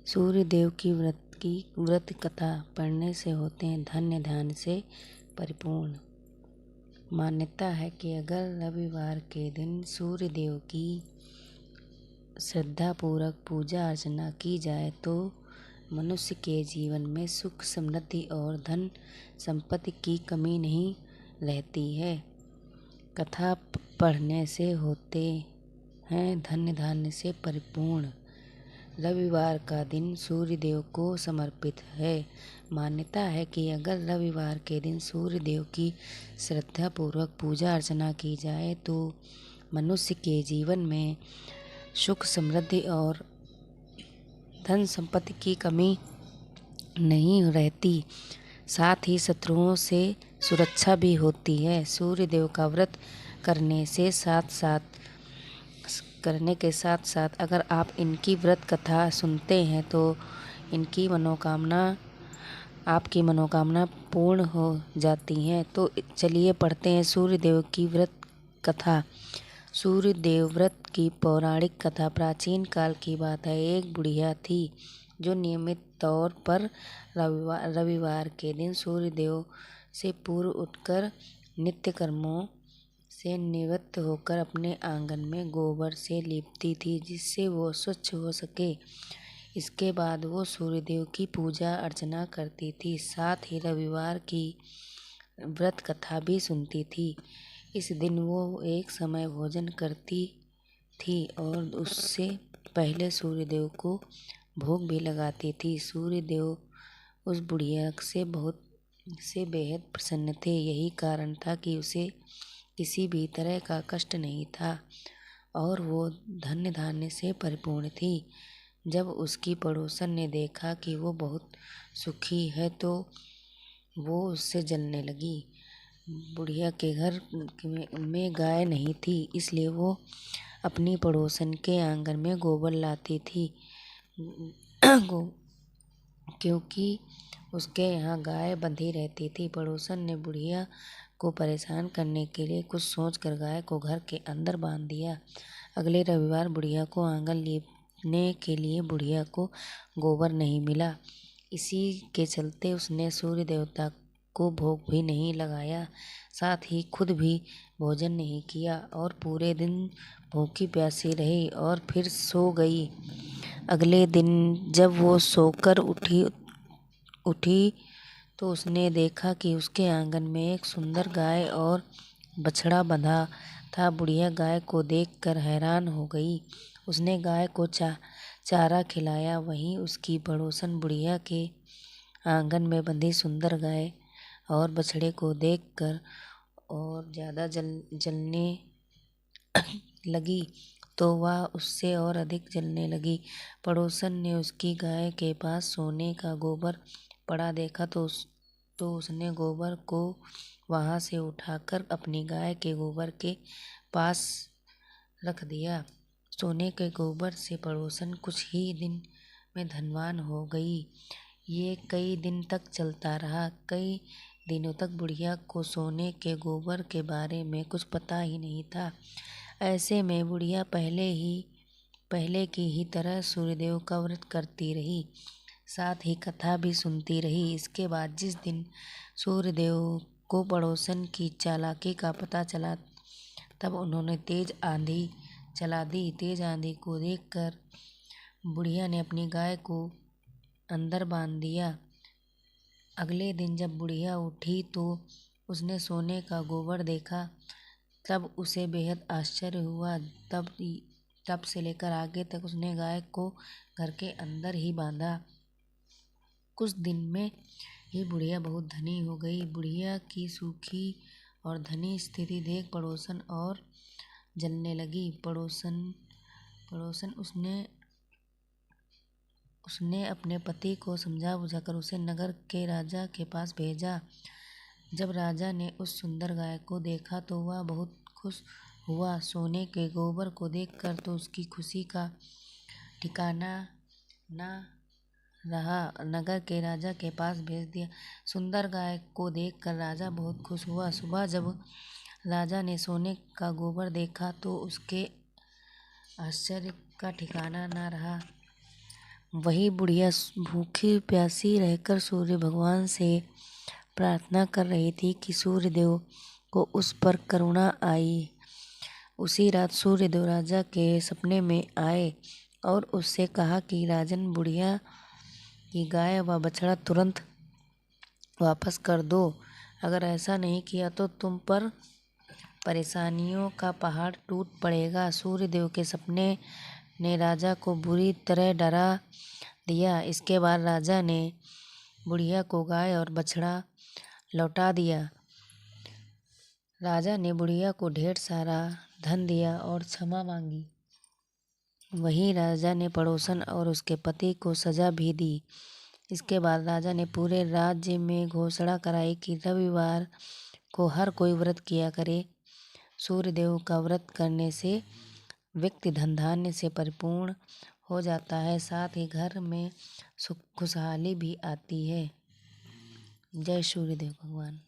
सूर्यदेव की व्रत कथा पढ़ने से होते हैं धन्य ध्यान से परिपूर्ण। मान्यता है कि अगर रविवार के दिन सूर्यदेव की श्रद्धापूर्वक पूजा अर्चना की जाए तो मनुष्य के जीवन में सुख समृद्धि और धन संपत्ति की कमी नहीं रहती है। कथा पढ़ने से होते हैं धन्य धान्य से परिपूर्ण। रविवार का दिन सूर्यदेव को समर्पित है। मान्यता है कि अगर रविवार के दिन सूर्यदेव की श्रद्धापूर्वक पूजा अर्चना की जाए तो मनुष्य के जीवन में सुख समृद्धि और धन संपत्ति की कमी नहीं रहती, साथ ही शत्रुओं से सुरक्षा भी होती है। सूर्यदेव का व्रत करने के साथ साथ अगर आप इनकी व्रत कथा सुनते हैं तो आपकी मनोकामना पूर्ण हो जाती हैं। तो चलिए पढ़ते हैं सूर्यदेव की व्रत कथा। सूर्यदेव व्रत की पौराणिक कथा प्राचीन काल की बात है। एक बुढ़िया थी जो नियमित तौर पर रविवार के दिन सूर्यदेव से पूर्व उठकर नित्य कर्मों से निवृत्त होकर अपने आंगन में गोबर से लीपती थी जिससे वो स्वच्छ हो सके। इसके बाद वो सूर्यदेव की पूजा अर्चना करती थी, साथ ही रविवार की व्रत कथा भी सुनती थी। इस दिन वो एक समय भोजन करती थी और उससे पहले सूर्यदेव को भोग भी लगाती थी। सूर्यदेव उस बुढ़िया से बेहद प्रसन्न थे। यही कारण था कि उसे किसी भी तरह का कष्ट नहीं था और वो धन्य धान्य से परिपूर्ण थी। जब उसकी पड़ोसन ने देखा कि वो बहुत सुखी है तो वो उससे जलने लगी। बुढ़िया के घर में गाय नहीं थी, इसलिए वो अपनी पड़ोसन के आंगन में गोबर लाती थी क्योंकि उसके यहाँ गाय बंधी रहती थी। पड़ोसन ने बुढ़िया को परेशान करने के लिए कुछ सोचकर गाय को घर के अंदर बांध दिया। अगले रविवार बुढ़िया को आंगन लीपने के लिए बुढ़िया को गोबर नहीं मिला। इसी के चलते उसने सूर्य देवता को भोग भी नहीं लगाया, साथ ही खुद भी भोजन नहीं किया और पूरे दिन भूखी प्यासी रही और फिर सो गई। अगले दिन जब वो सोकर उठी तो उसने देखा कि उसके आंगन में एक सुंदर गाय और बछड़ा बंधा था। बुढ़िया गाय को देखकर हैरान हो गई। उसने गाय को चारा खिलाया। वहीं उसकी पड़ोसन बुढ़िया के आंगन में बंधी सुंदर गाय और बछड़े को देखकर और ज़्यादा जलने लगी तो वह उससे और अधिक जलने लगी। पड़ोसन ने उसकी गाय के पास सोने का गोबर पड़ा देखा तो उसने गोबर को वहां से उठाकर अपनी गाय के गोबर के पास रख दिया। सोने के गोबर से पड़ोसन कुछ ही दिन में धनवान हो गई। ये कई दिन तक चलता रहा। कई दिनों तक बुढ़िया को सोने के गोबर के बारे में कुछ पता ही नहीं था। ऐसे में बुढ़िया पहले की ही तरह सूर्यदेव का व्रत करती रही, साथ ही कथा भी सुनती रही। इसके बाद जिस दिन सूर्यदेव को पड़ोसन की चालाकी का पता चला तब उन्होंने तेज आंधी चला दी। तेज आंधी को देखकर बुढ़िया ने अपनी गाय को अंदर बांध दिया। अगले दिन जब बुढ़िया उठी तो उसने सोने का गोबर देखा, तब उसे बेहद आश्चर्य हुआ। तब से लेकर आगे तक उसने गाय को घर के अंदर ही बांधा। कुछ दिन में ही बुढ़िया बहुत धनी हो गई। बुढ़िया की सुखी और धनी स्थिति देख पड़ोसन और जलने लगी। पड़ोसन उसने अपने पति को समझा बुझाकर उसे नगर के राजा के पास भेजा। जब राजा ने उस सुंदर गाय को देखा तो वह बहुत खुश हुआ। सोने के गोबर को देखकर तो उसकी खुशी का ठिकाना न रहा। नगर के राजा के पास भेज दिया। सुंदर गाय को देखकर राजा बहुत खुश हुआ। सुबह जब राजा ने सोने का गोबर देखा तो उसके आश्चर्य का ठिकाना न रहा। वही बुढ़िया भूखी प्यासी रहकर सूर्य भगवान से प्रार्थना कर रही थी कि सूर्यदेव को उस पर करुणा आई। उसी रात सूर्यदेव राजा के सपने में आए और उससे कहा कि राजन, बुढ़िया की गाय व बछड़ा तुरंत वापस कर दो। अगर ऐसा नहीं किया तो तुम पर परेशानियों का पहाड़ टूट पड़ेगा। सूर्यदेव के सपने ने राजा को बुरी तरह डरा दिया। इसके बाद राजा ने बुढ़िया को गाय और बछड़ा लौटा दिया। राजा ने बुढ़िया को ढेर सारा धन दिया और क्षमा मांगी। वहीं राजा ने पड़ोसन और उसके पति को सजा भी दी। इसके बाद राजा ने पूरे राज्य में घोषणा कराई कि रविवार को हर कोई व्रत किया करे। सूर्यदेव का व्रत करने से व्यक्ति धन धान्य से परिपूर्ण हो जाता है, साथ ही घर में सुख खुशहाली भी आती है। जय सूर्यदेव भगवान।